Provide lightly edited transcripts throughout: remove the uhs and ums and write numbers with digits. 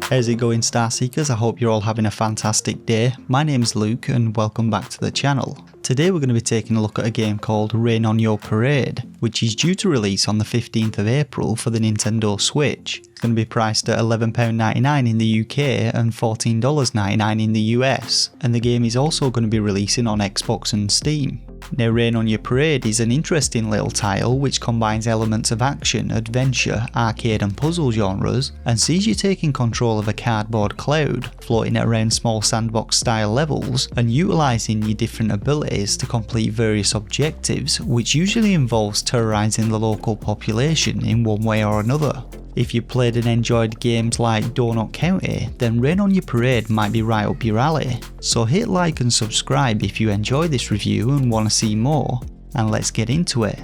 How's it going, Starseekers? I hope you're all having a fantastic day. My name's Luke and welcome back to the channel. Today we're going to be taking a look at a game called Rain on Your Parade, which is due to release on the 15th of April for the Nintendo Switch. It's going to be priced at £11.99 in the UK and $14.99 in the US, and the game is also going to be releasing on Xbox and Steam. Now, Rain on Your Parade is an interesting little title which combines elements of action, adventure, arcade and puzzle genres, and sees you taking control of a cardboard cloud, floating around small sandbox style levels and utilising your different abilities to complete various objectives, which usually involves terrorising the local population in one way or another. If you played and enjoyed games like Donut County, then Rain on Your Parade might be right up your alley. So hit like and subscribe if you enjoy this review and want to see more, and let's get into it.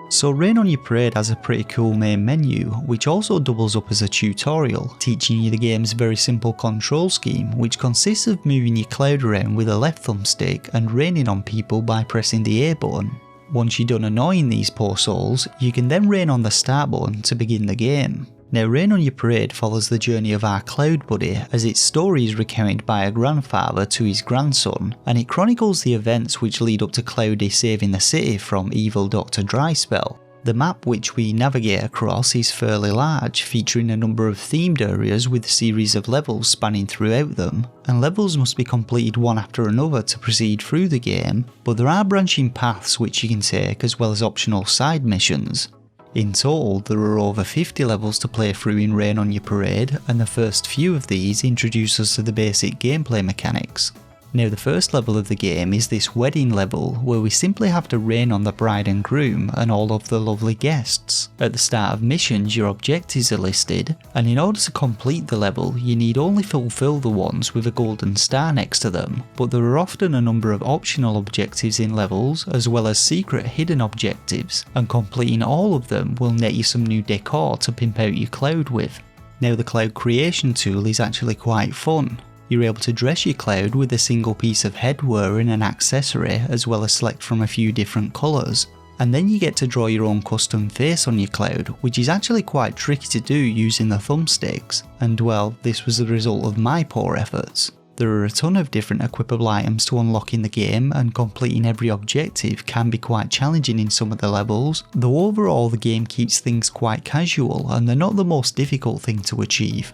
So Rain on Your Parade has a pretty cool main menu, which also doubles up as a tutorial, teaching you the game's very simple control scheme, which consists of moving your cloud around with a left thumbstick and raining on people by pressing the A button. Once you're done annoying these poor souls, you can then rain on the start button to begin the game. Now, Rain on Your Parade follows the journey of our Cloud Buddy, as its story is recounted by a grandfather to his grandson, and it chronicles the events which lead up to Cloudy saving the city from evil Doctor Dryspell. The map which we navigate across is fairly large, featuring a number of themed areas with a series of levels spanning throughout them, and levels must be completed one after another to proceed through the game, but there are branching paths which you can take as well as optional side missions. In total, there are over 50 levels to play through in Rain on Your Parade, and the first few of these introduce us to the basic gameplay mechanics. Now, the first level of the game is this wedding level, where we simply have to rain on the bride and groom and all of the lovely guests. At the start of missions, your objectives are listed, and in order to complete the level, you need only fulfill the ones with a golden star next to them, but there are often a number of optional objectives in levels, as well as secret hidden objectives, and completing all of them will net you some new decor to pimp out your cloud with. Now, the cloud creation tool is actually quite fun. You're able to dress your cloud with a single piece of headwear and an accessory, as well as select from a few different colours. And then you get to draw your own custom face on your cloud, which is actually quite tricky to do using the thumbsticks, and well, this was the result of my poor efforts. There are a ton of different equipable items to unlock in the game, and completing every objective can be quite challenging in some of the levels, though overall the game keeps things quite casual and they're not the most difficult thing to achieve.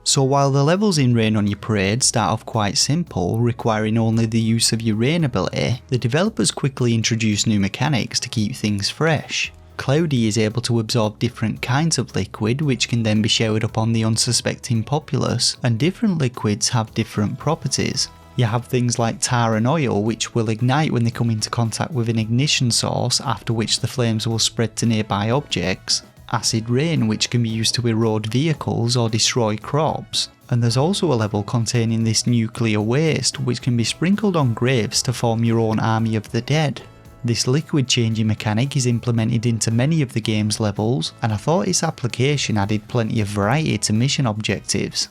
So while the levels in Rain on Your Parade start off quite simple, requiring only the use of your rain ability, the developers quickly introduce new mechanics to keep things fresh. Cloudy is able to absorb different kinds of liquid which can then be showered upon the unsuspecting populace, and different liquids have different properties. You have things like tar and oil which will ignite when they come into contact with an ignition source, after which the flames will spread to nearby objects. Acid rain which can be used to erode vehicles or destroy crops, and there's also a level containing this nuclear waste which can be sprinkled on graves to form your own army of the dead. This liquid changing mechanic is implemented into many of the game's levels, and I thought its application added plenty of variety to mission objectives.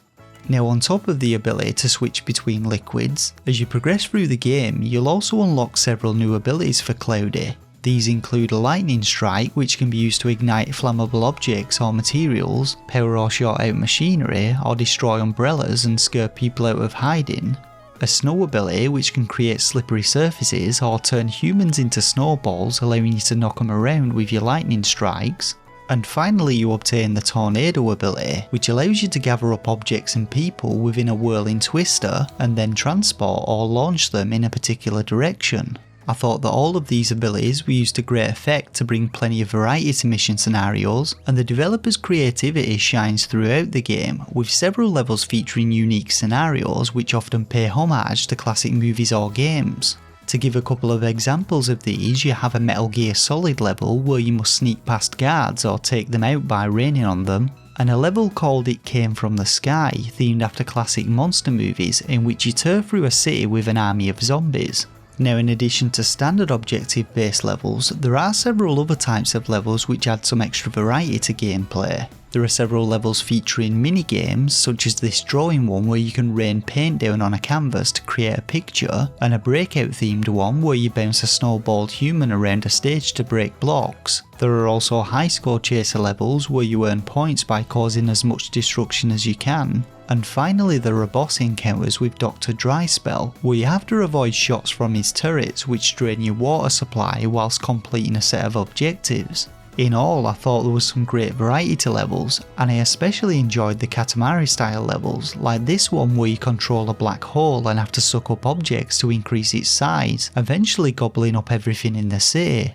Now, on top of the ability to switch between liquids, as you progress through the game you'll also unlock several new abilities for Cloudy. These include a lightning strike which can be used to ignite flammable objects or materials, power or short out machinery, or destroy umbrellas and scare people out of hiding, a snow ability which can create slippery surfaces or turn humans into snowballs, allowing you to knock them around with your lightning strikes, and finally you obtain the tornado ability, which allows you to gather up objects and people within a whirling twister and then transport or launch them in a particular direction. I thought that all of these abilities were used to great effect to bring plenty of variety to mission scenarios, and the developers' creativity shines throughout the game, with several levels featuring unique scenarios which often pay homage to classic movies or games. To give a couple of examples of these, you have a Metal Gear Solid level where you must sneak past guards or take them out by raining on them, and a level called It Came From the Sky, themed after classic monster movies, in which you tear through a city with an army of zombies. Now, in addition to standard objective based levels, there are several other types of levels which add some extra variety to gameplay. There are several levels featuring mini games, such as this drawing one where you can rain paint down on a canvas to create a picture, and a breakout themed one where you bounce a snowballed human around a stage to break blocks. There are also high score chaser levels where you earn points by causing as much destruction as you can. And finally, there are boss encounters with Doctor Dryspell, where you have to avoid shots from his turrets which drain your water supply whilst completing a set of objectives. In all, I thought there was some great variety to levels, and I especially enjoyed the Katamari style levels, like this one where you control a black hole and have to suck up objects to increase its size, eventually gobbling up everything in the city.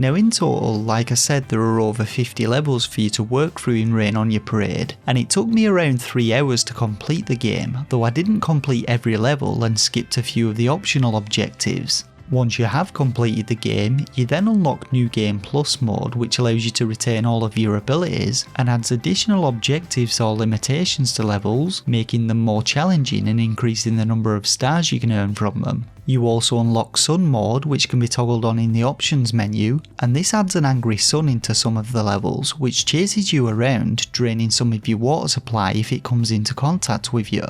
Now in total, like I said, there are over 50 levels for you to work through in Rain on Your Parade, and it took me around 3 hours to complete the game, though I didn't complete every level and skipped a few of the optional objectives. Once you have completed the game, you then unlock New Game Plus mode, which allows you to retain all of your abilities and adds additional objectives or limitations to levels, making them more challenging and increasing the number of stars you can earn from them. You also unlock Sun mode, which can be toggled on in the options menu, and this adds an angry sun into some of the levels, which chases you around, draining some of your water supply if it comes into contact with you.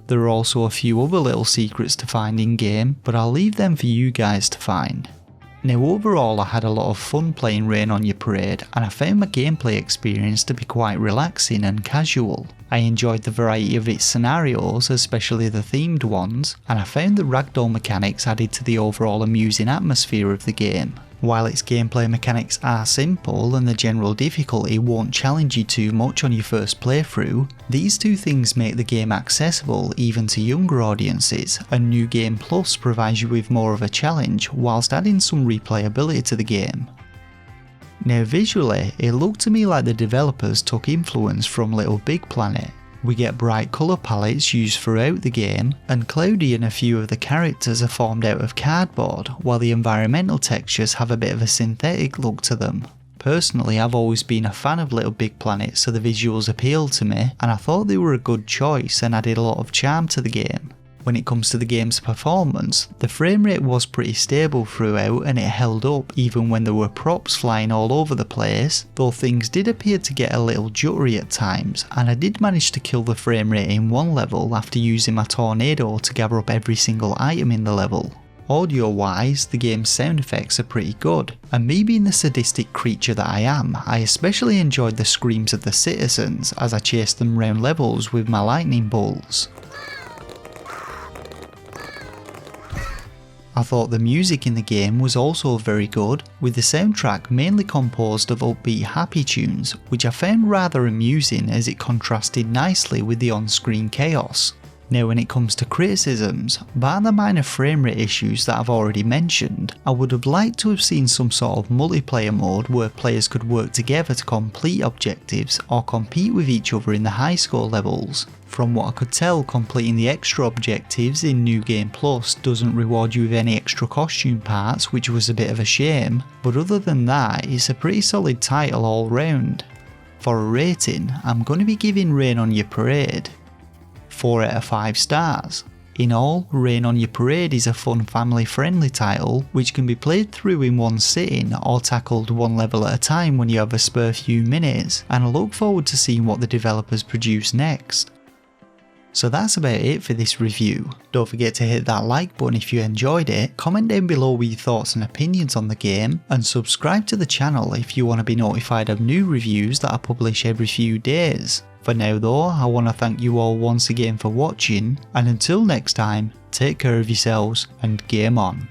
There are also a few other little secrets to find in game, but I'll leave them for you guys to find. Now overall, I had a lot of fun playing Rain on Your Parade, and I found my gameplay experience to be quite relaxing and casual. I enjoyed the variety of its scenarios, especially the themed ones, and I found the ragdoll mechanics added to the overall amusing atmosphere of the game. While its gameplay mechanics are simple and the general difficulty won't challenge you too much on your first playthrough, these two things make the game accessible even to younger audiences, and New Game Plus provides you with more of a challenge whilst adding some replayability to the game. Now visually, it looked to me like the developers took influence from Little Big Planet. We get bright colour palettes used throughout the game, and Cloudy and a few of the characters are formed out of cardboard, while the environmental textures have a bit of a synthetic look to them. Personally, I've always been a fan of Little Big Planet, so the visuals appealed to me, and I thought they were a good choice and added a lot of charm to the game. When it comes to the game's performance, the frame rate was pretty stable throughout and it held up even when there were props flying all over the place, though things did appear to get a little jittery at times, and I did manage to kill the frame rate in one level after using my tornado to gather up every single item in the level. Audio wise, the game's sound effects are pretty good, and me being the sadistic creature that I am, I especially enjoyed the screams of the citizens as I chased them round levels with my lightning bolts. I thought the music in the game was also very good, with the soundtrack mainly composed of upbeat happy tunes, which I found rather amusing as it contrasted nicely with the on-screen chaos. Now when it comes to criticisms, bar the minor frame rate issues that I've already mentioned, I would have liked to have seen some sort of multiplayer mode where players could work together to complete objectives or compete with each other in the high score levels. From what I could tell, completing the extra objectives in New Game Plus doesn't reward you with any extra costume parts, which was a bit of a shame, but other than that, it's a pretty solid title all round. For a rating, I'm going to be giving Rain on Your Parade 4 out of 5 stars. In all, Rain on Your Parade is a fun family-friendly title which can be played through in one sitting or tackled one level at a time when you have a spare few minutes, and I look forward to seeing what the developers produce next. So that's about it for this review. Don't forget to hit that like button if you enjoyed it, comment down below with your thoughts and opinions on the game, and subscribe to the channel if you want to be notified of new reviews that I publish every few days. For now though, I want to thank you all once again for watching, and until next time, take care of yourselves and game on.